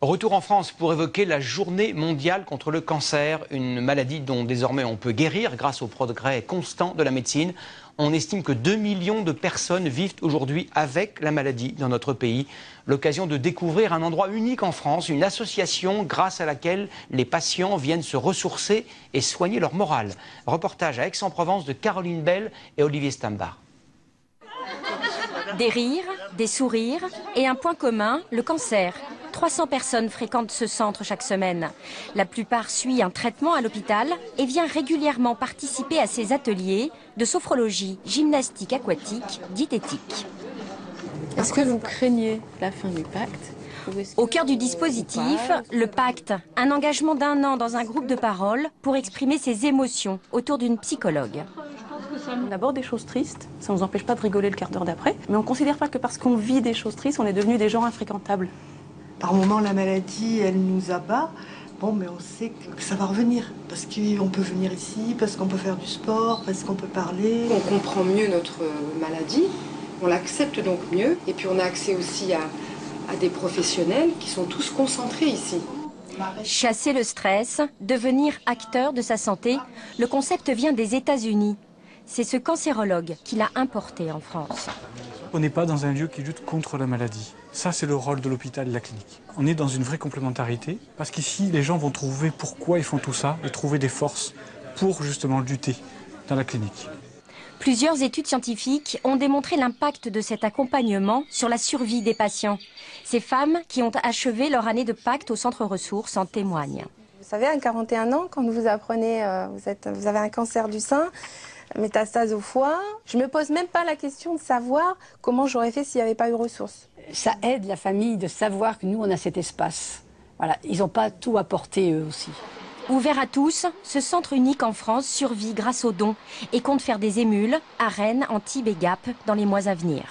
Retour en France pour évoquer la journée mondiale contre le cancer, une maladie dont désormais on peut guérir grâce au progrès constant de la médecine. On estime que 2 millions de personnes vivent aujourd'hui avec la maladie dans notre pays. L'occasion de découvrir un endroit unique en France, une association grâce à laquelle les patients viennent se ressourcer et soigner leur morale. Reportage à Aix-en-Provence de Caroline Bell et Olivier Stambar. Des rires, des sourires et un point commun, le cancer. 300 personnes fréquentent ce centre chaque semaine. La plupart suivent un traitement à l'hôpital et vient régulièrement participer à ces ateliers de sophrologie, gymnastique aquatique, diététique. Est-ce que vous craignez la fin du pacte ? Au cœur du dispositif, le pacte, un engagement d'1 an dans un groupe de parole pour exprimer ses émotions autour d'une psychologue. On aborde des choses tristes, ça ne nous empêche pas de rigoler le quart d'heure d'après, mais on ne considère pas que parce qu'on vit des choses tristes, on est devenu des gens infréquentables. Par moments, la maladie, elle nous abat. Bon, mais on sait que ça va revenir. Parce qu'on peut venir ici, parce qu'on peut faire du sport, parce qu'on peut parler. On comprend mieux notre maladie, on l'accepte donc mieux. Et puis on a accès aussi à des professionnels qui sont tous concentrés ici. Chasser le stress, devenir acteur de sa santé, le concept vient des États-Unis. C'est ce cancérologue qui l'a importé en France. On n'est pas dans un lieu qui lutte contre la maladie. Ça, c'est le rôle de l'hôpital et de la clinique. On est dans une vraie complémentarité, parce qu'ici, les gens vont trouver pourquoi ils font tout ça et trouver des forces pour justement lutter dans la clinique. Plusieurs études scientifiques ont démontré l'impact de cet accompagnement sur la survie des patients. Ces femmes qui ont achevé leur année de pacte au centre ressources en témoignent. Vous savez, à 41 ans, quand vous apprenez vous avez un cancer du sein, métastase au foie, je ne me pose même pas la question de savoir comment j'aurais fait s'il n'y avait pas eu ressources. Ça aide la famille de savoir que nous, on a cet espace. Voilà, ils n'ont pas tout apporté eux aussi. Ouvert à tous, ce centre unique en France survit grâce aux dons et compte faire des émules à Rennes, Antibes et Gap dans les mois à venir.